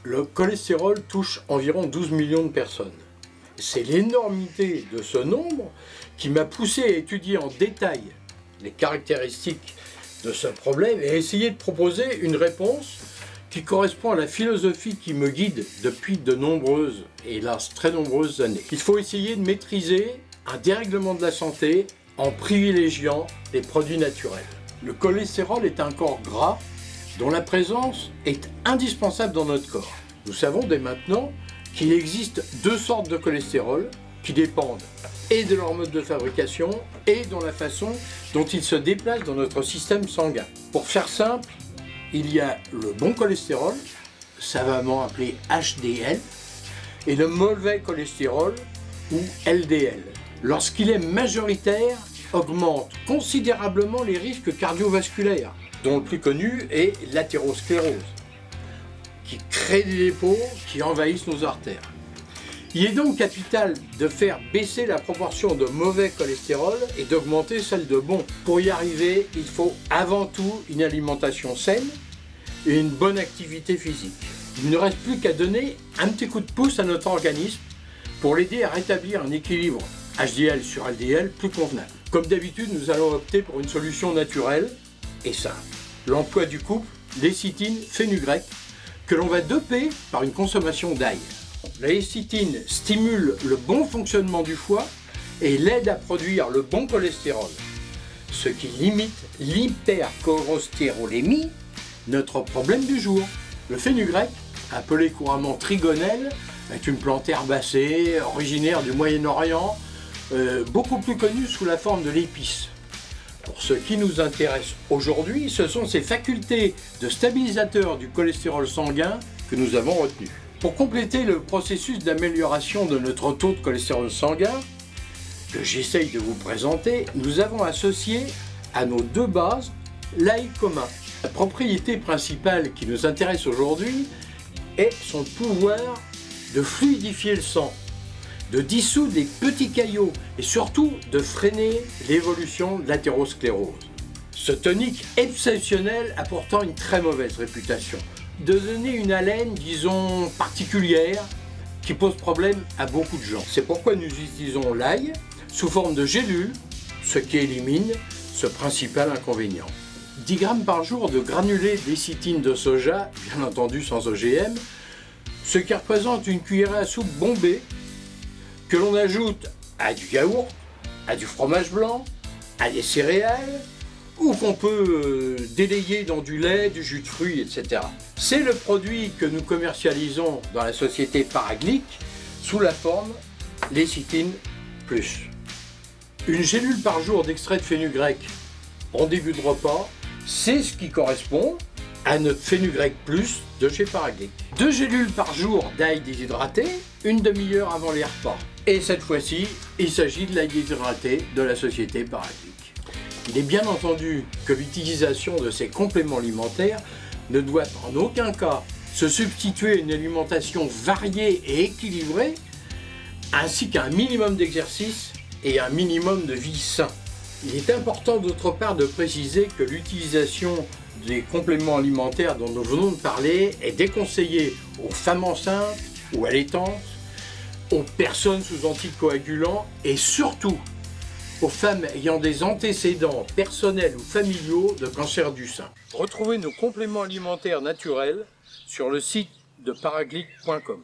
Le cholestérol touche environ 12 millions de personnes. C'est l'énormité de ce nombre qui m'a poussé à étudier en détail les caractéristiques de ce problème et à essayer de proposer une réponse qui correspond à la philosophie qui me guide depuis de nombreuses, hélas très nombreuses années. Il faut essayer de maîtriser un dérèglement de la santé en privilégiant les produits naturels. Le cholestérol est un corps gras dont la présence est indispensable dans notre corps. Nous savons dès maintenant qu'il existe deux sortes de cholestérol qui dépendent et de leur mode de fabrication et de la façon dont ils se déplacent dans notre système sanguin. Pour faire simple, il y a le bon cholestérol, savamment appelé HDL, et le mauvais cholestérol ou LDL. Lorsqu'il est majoritaire, augmente considérablement les risques cardiovasculaires, dont le plus connu est l'athérosclérose, qui crée des dépôts qui envahissent nos artères. Il est donc capital de faire baisser la proportion de mauvais cholestérol et d'augmenter celle de bon. Pour y arriver, il faut avant tout une alimentation saine et une bonne activité physique. Il ne reste plus qu'à donner un petit coup de pouce à notre organisme pour l'aider à rétablir un équilibre HDL sur LDL plus convenable. Comme d'habitude, nous allons opter pour une solution naturelle et simple. L'emploi du couple lécithine-fenugrec que l'on va doper par une consommation d'ail. La lécithine stimule le bon fonctionnement du foie et l'aide à produire le bon cholestérol, ce qui limite l'hypercholestérolémie, notre problème du jour. Le fenugrec, appelé couramment trigonelle, est une plante herbacée originaire du Moyen-Orient, beaucoup plus connue sous la forme de l'épice. Pour ce qui nous intéresse aujourd'hui, ce sont ces facultés de stabilisateur du cholestérol sanguin que nous avons retenues. Pour compléter le processus d'amélioration de notre taux de cholestérol sanguin, que j'essaye de vous présenter, nous avons associé à nos deux bases l'ail commun. La propriété principale qui nous intéresse aujourd'hui est son pouvoir de fluidifier le sang, de dissoudre les petits caillots et surtout de freiner l'évolution de l'athérosclérose. Ce tonique exceptionnel a pourtant une très mauvaise réputation, de donner une haleine, disons, particulière, qui pose problème à beaucoup de gens. C'est pourquoi nous utilisons l'ail sous forme de gélule, ce qui élimine ce principal inconvénient. 10 grammes par jour de granulés de lécithine de soja, bien entendu sans OGM, ce qui représente une cuillerée à soupe bombée que l'on ajoute à du yaourt, à du fromage blanc, à des céréales, ou qu'on peut délayer dans du lait, du jus de fruits, etc. C'est le produit que nous commercialisons dans la société Paraglic sous la forme Lécithine Plus. Une gélule par jour d'extrait de fenugrec en début de repas, c'est ce qui correspond à notre fenugrec plus de chez Paraglic. 2 gélules par jour d'ail déshydraté, une demi-heure avant les repas. Et cette fois-ci, il s'agit de l'ail déshydraté de la société Paraglic. Il est bien entendu que l'utilisation de ces compléments alimentaires ne doit en aucun cas se substituer à une alimentation variée et équilibrée, ainsi qu'à un minimum d'exercice et un minimum de vie sain. Il est important d'autre part de préciser que l'utilisation des compléments alimentaires dont nous venons de parler est déconseillée aux femmes enceintes ou allaitantes, aux personnes sous anticoagulants et surtout aux femmes ayant des antécédents personnels ou familiaux de cancer du sein. Retrouvez nos compléments alimentaires naturels sur le site de paraglic.com.